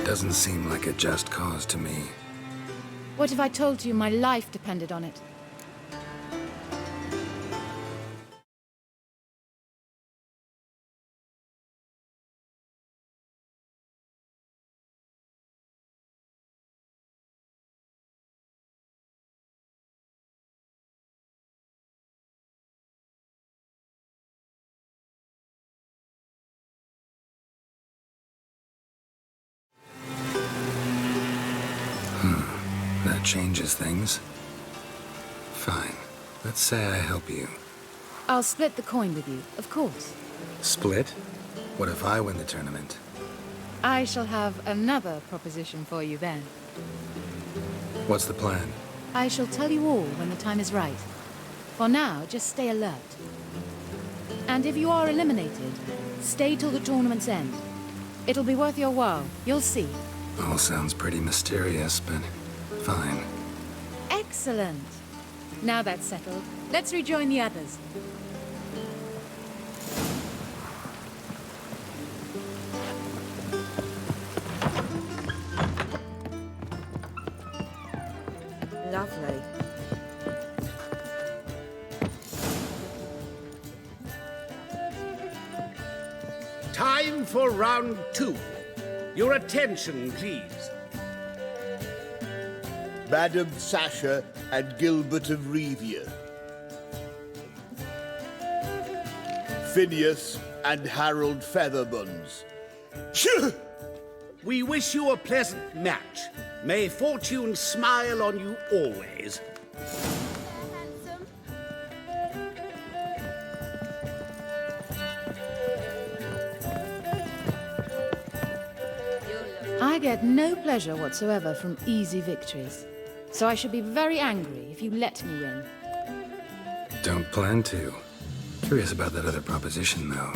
Doesn't seem like a just cause to me. What if I told you my life depended on it? That changes things. Fine. Let's say I help you. I'll split the coin with you, of course. Split? What if I win the tournament? I shall have another proposition for you then. What's the plan? I shall tell you all when the time is right. For now, just stay alert. And if you are eliminated, stay till the tournament's end. It'll be worth your while, you'll see. All sounds pretty mysterious, but fine. Excellent. Now that's settled, let's rejoin the others. Lovely. Time for round 2. Your attention, please. Madam Sasha and Gilbert of Revia. Phineas and Harold Featherbones. We wish you a pleasant match. May fortune smile on you always. I get no pleasure whatsoever from easy victories. So I should be very angry if you let me win. Don't plan to. Curious about that other proposition, though.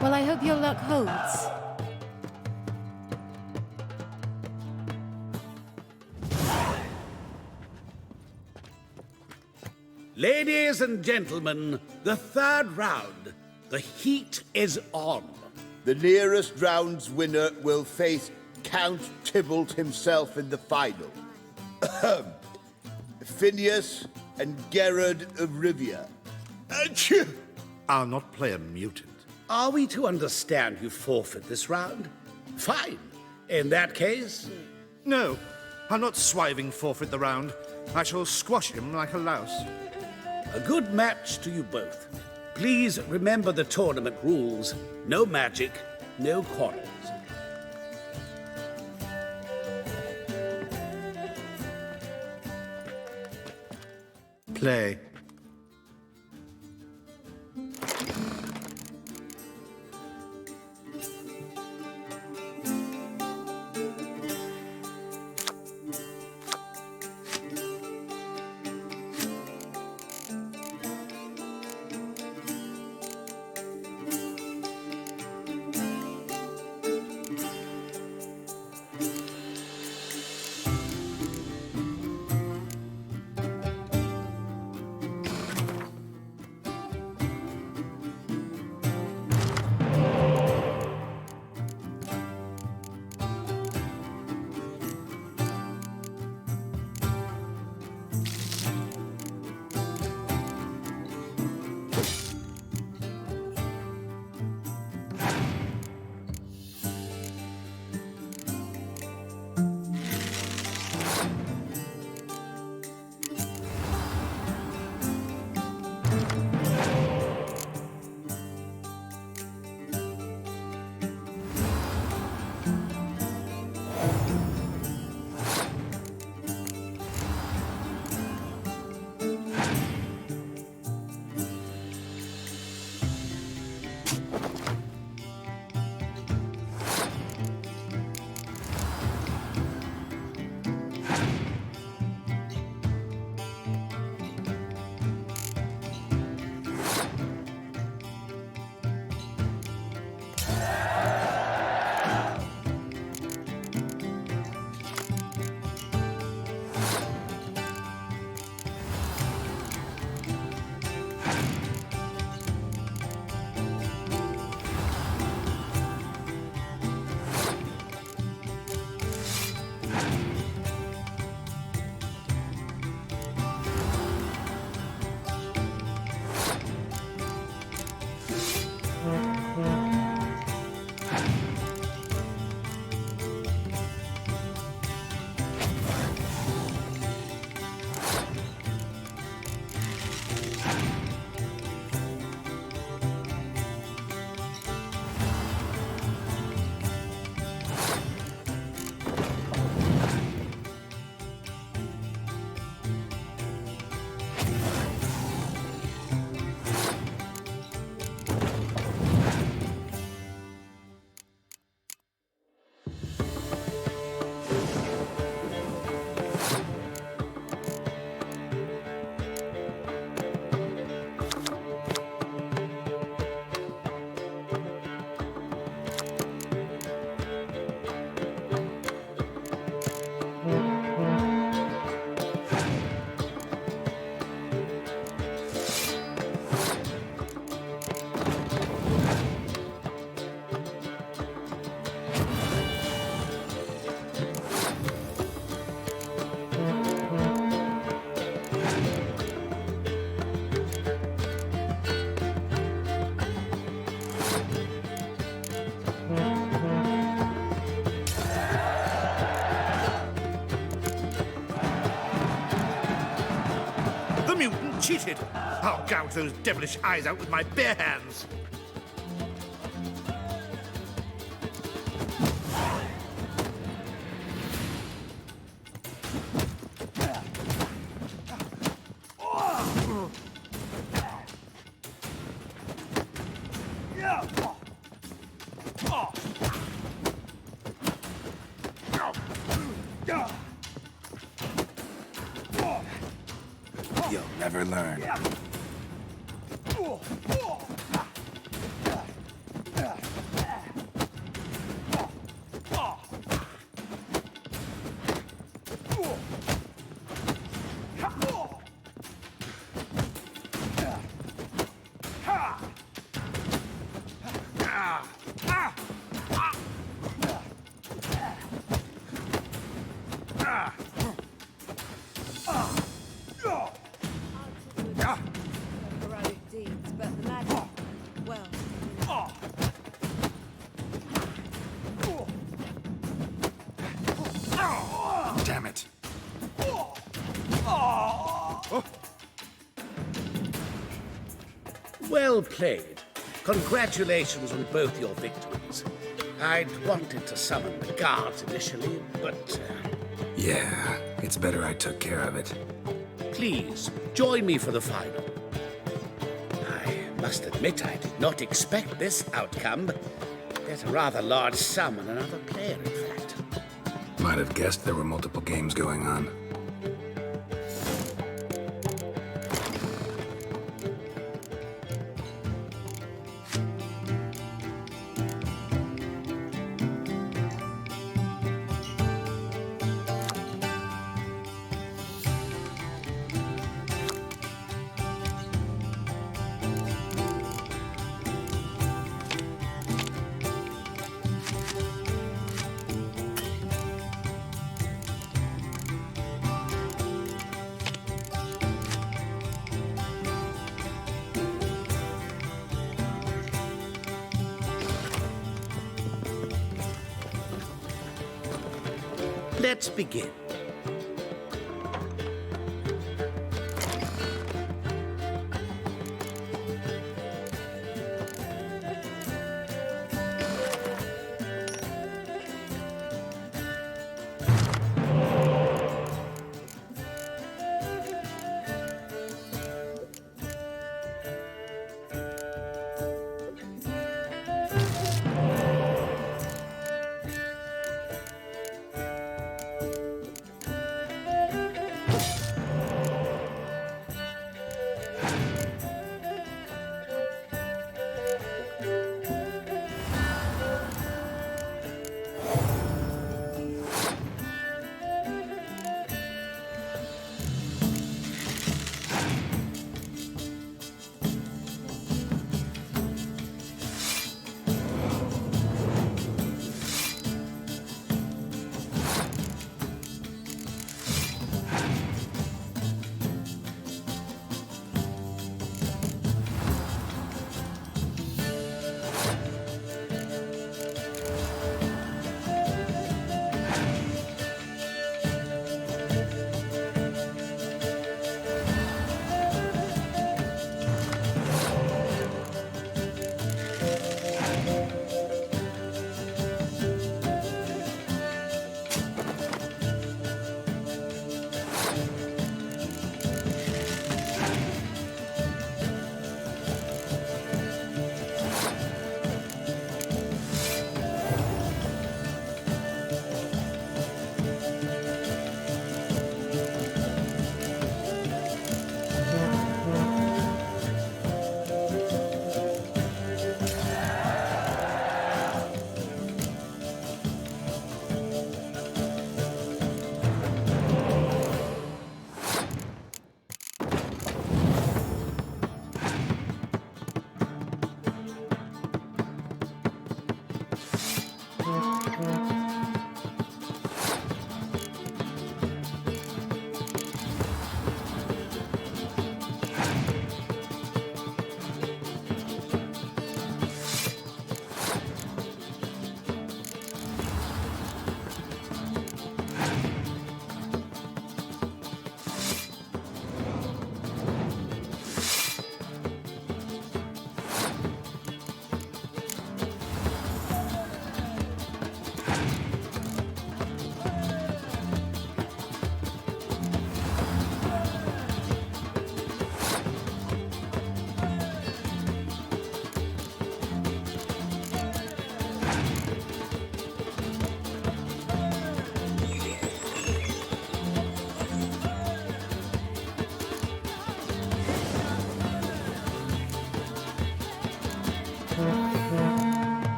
Well, I hope your luck holds. Ladies and gentlemen, the third round. The heat is on. The nearest round's winner will face Count Tybalt himself in the final. Phineas and Gerard of Rivia. Achoo! I'll not play a mutant. Are we to understand you forfeit this round? Fine. In that case... No, I'll not swiving forfeit the round. I shall squash him like a louse. A good match to you both. Please remember the tournament rules. No magic, no quarrels. Play. Cheated! I'll gouge those devilish eyes out with my bare hands! You'll never learn. Damn it. Well played. Congratulations on both your victories. I'd wanted to summon the guards initially, but... Yeah, it's better I took care of it. Please, join me for the final. I must admit I did not expect this outcome. Bet a rather large sum on another player, in fact. Might have guessed there were multiple games going on. Let's begin.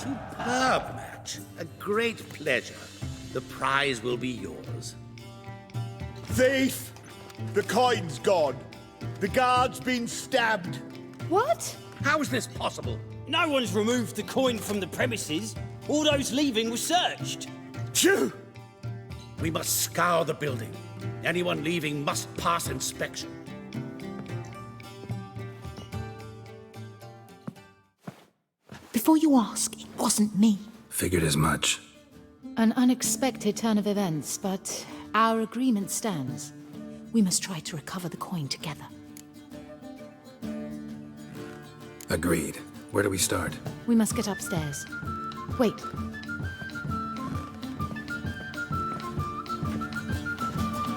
Superb match. A great pleasure. The prize will be yours. Thief! The coin's gone. The guard's been stabbed. What? How is this possible? No one's removed the coin from the premises. All those leaving were searched. Phew! We must scour the building. Anyone leaving must pass inspection. Before you ask, it wasn't me. Figured as much. An unexpected turn of events, but our agreement stands. We must try to recover the coin together. Agreed. Where do we start? We must get upstairs. Wait.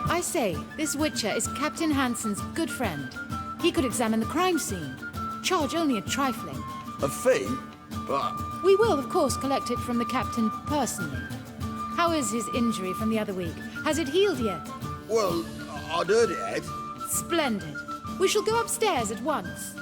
I say, this Witcher is Captain Hansen's good friend. He could examine the crime scene. Charge only a trifling. A fee? But... We will, of course, collect it from the captain personally. How is his injury from the other week? Has it healed yet? Well, I'd heard it had. Splendid. We shall go upstairs at once.